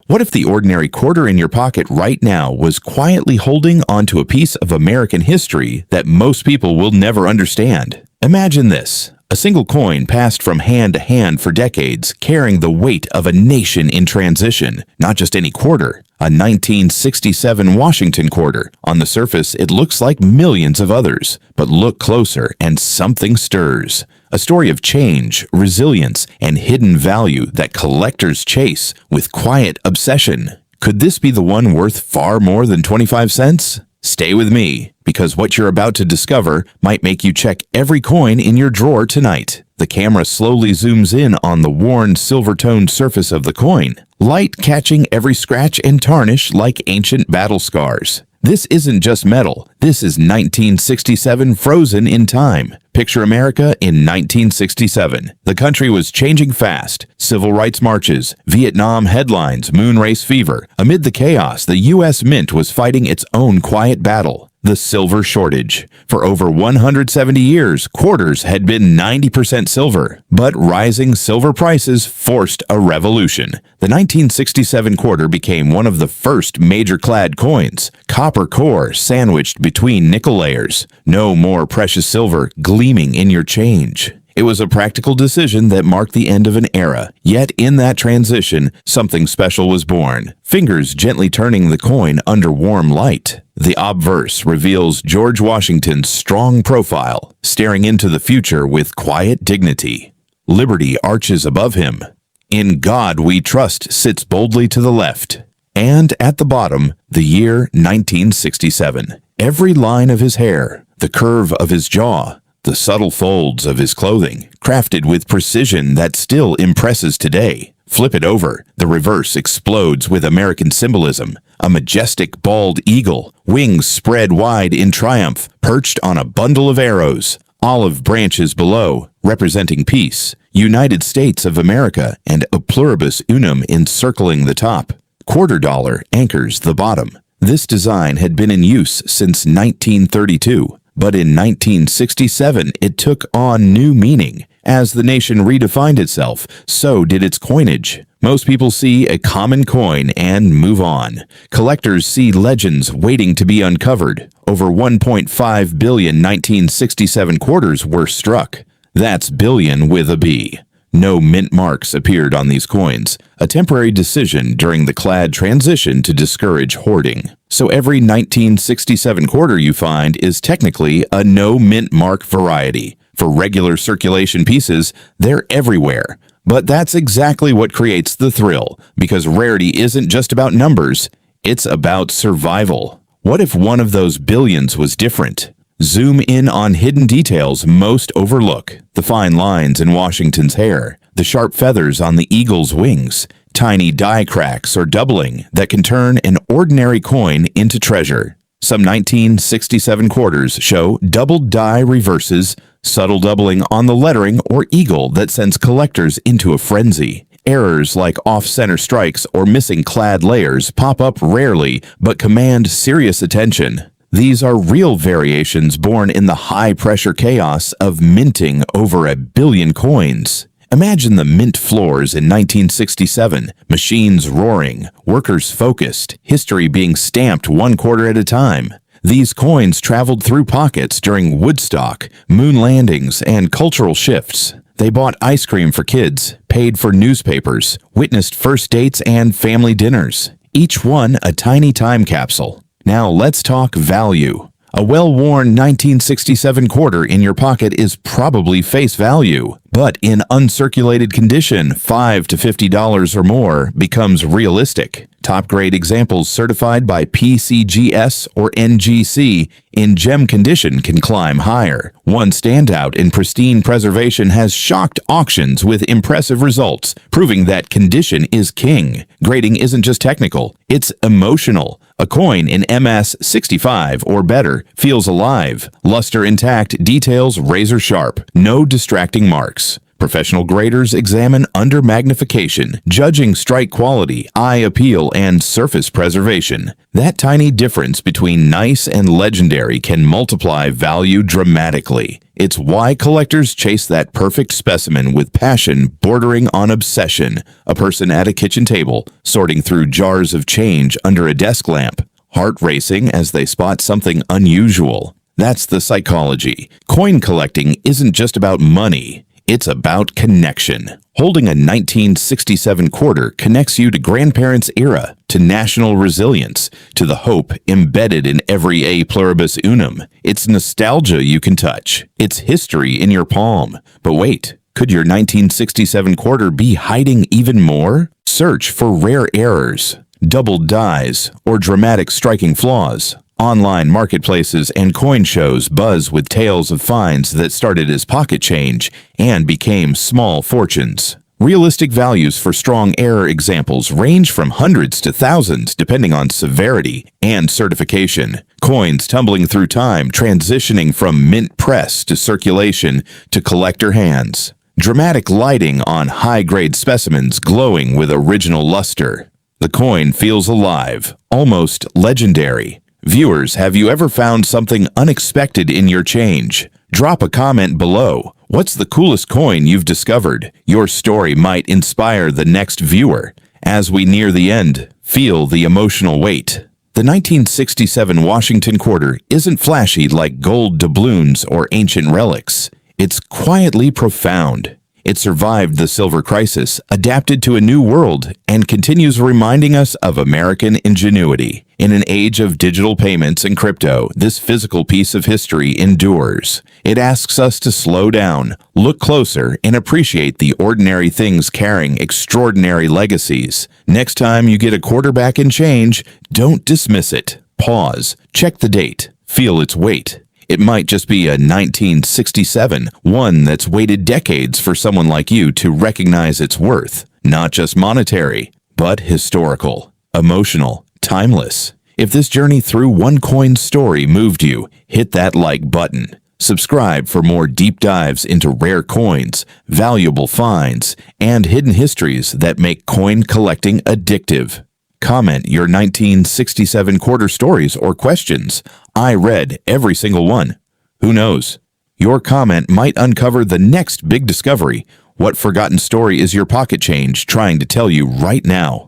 What if the ordinary quarter in your pocket right now was quietly holding onto a piece of American history that most people will never understand? Imagine this. A single coin passed from hand to hand for decades, carrying the weight of a nation in transition, not just any quarter. A 1967 Washington quarter. On the surface, it looks like millions of others. But look closer and something stirs. A story of change, resilience, and hidden value that collectors chase with quiet obsession. Could this be the one worth far more than 25 cents? Stay with me, because what you're about to discover might make you check every coin in your drawer tonight. The camera slowly zooms in on the worn silver-toned surface of the coin, light catching every scratch and tarnish like ancient battle scars. This isn't just metal. This is 1967 frozen in time. Picture America in 1967. The country was changing fast. Civil rights marches, Vietnam headlines, moon race fever. Amid the chaos, the U.S. Mint was fighting its own quiet battle. The silver shortage. For over 170 years, quarters had been 90% silver, but rising silver prices forced a revolution. The 1967 quarter became one of the first major clad coins, copper core sandwiched between nickel layers. No more precious silver gleaming in your change. It was a practical decision that marked the end of an era. Yet in that transition, something special was born. Fingers gently turning the coin under warm light. The obverse reveals George Washington's strong profile, staring into the future with quiet dignity. Liberty arches above him. In God We Trust sits boldly to the left. And at the bottom, the year 1967. Every line of his hair, the curve of his jaw, the subtle folds of his clothing, crafted with precision that still impresses today. Flip it over. The reverse explodes with American symbolism. A majestic bald eagle, wings spread wide in triumph, perched on a bundle of arrows. Olive branches below, representing peace. United States of America and a pluribus unum encircling the top. Quarter dollar anchors the bottom. This design had been in use since 1932. But in 1967, it took on new meaning. As the nation redefined itself, so did its coinage. Most people see a common coin and move on. Collectors see legends waiting to be uncovered. Over 1.5 billion 1967 quarters were struck. That's billion with a B. No mint marks appeared on these coins, a temporary decision during the clad transition to discourage hoarding. So every 1967 quarter you find is technically a no mint mark variety. For regular circulation pieces, they're everywhere. But that's exactly what creates the thrill, because rarity isn't just about numbers, it's about survival. What if one of those billions was different? Zoom in on hidden details most overlook. The fine lines in Washington's hair, the sharp feathers on the eagle's wings, tiny die cracks or doubling that can turn an ordinary coin into treasure. Some 1967 quarters show doubled die reverses, subtle doubling on the lettering or eagle that sends collectors into a frenzy. Errors like off-center strikes or missing clad layers pop up rarely but command serious attention. These are real variations born in the high-pressure chaos of minting over a billion coins. Imagine the mint floors in 1967, machines roaring, workers focused, history being stamped one quarter at a time. These coins traveled through pockets during Woodstock, moon landings, and cultural shifts. They bought ice cream for kids, paid for newspapers, witnessed first dates and family dinners. Each one a tiny time capsule. Now let's talk value. A well-worn 1967 quarter in your pocket is probably face value, but in uncirculated condition, $5 to $50 or more becomes realistic. Top-grade examples certified by PCGS or NGC in gem condition can climb higher. One standout in pristine preservation has shocked auctions with impressive results, proving that condition is king. Grading isn't just technical, it's emotional. A coin in MS 65 or better feels alive. Luster intact, details razor sharp, no distracting marks. Professional graders examine under magnification, judging strike quality, eye appeal, and surface preservation. That tiny difference between nice and legendary can multiply value dramatically. It's why collectors chase that perfect specimen with passion bordering on obsession. A person at a kitchen table, sorting through jars of change under a desk lamp, heart racing as they spot something unusual. That's the psychology. Coin collecting isn't just about money. It's about connection. Holding a 1967 quarter connects you to grandparents' era, to national resilience, to the hope embedded in every A pluribus unum. It's nostalgia you can touch. It's history in your palm. But wait, could your 1967 quarter be hiding even more? Search for rare errors, doubled dies, or dramatic striking flaws. Online marketplaces and coin shows buzz with tales of finds that started as pocket change and became small fortunes. Realistic values for strong error examples range from hundreds to thousands depending on severity and certification. Coins tumbling through time, transitioning from mint press to circulation to collector hands. Dramatic lighting on high-grade specimens glowing with original luster. The coin feels alive, almost legendary. Viewers, have you ever found something unexpected in your change? Drop a comment below. What's the coolest coin you've discovered? Your story might inspire the next viewer. As we near the end, feel the emotional weight. The 1967 Washington quarter isn't flashy like gold doubloons or ancient relics. It's quietly profound. It survived the silver crisis, adapted to a new world, and continues reminding us of American ingenuity. In an age of digital payments and crypto, this physical piece of history endures. It asks us to slow down, look closer, and appreciate the ordinary things carrying extraordinary legacies. Next time you get a quarter back in change, don't dismiss it. Pause, check the date, feel its weight. It might just be a 1967, one that's waited decades for someone like you to recognize its worth. Not just monetary, but historical, emotional, timeless. If this journey through one coin story moved you, hit that like button. Subscribe for more deep dives into rare coins, valuable finds, and hidden histories that make coin collecting addictive. Comment your 1967 quarter stories or questions. I read every single one. Who knows? Your comment might uncover the next big discovery. What forgotten story is your pocket change trying to tell you right now?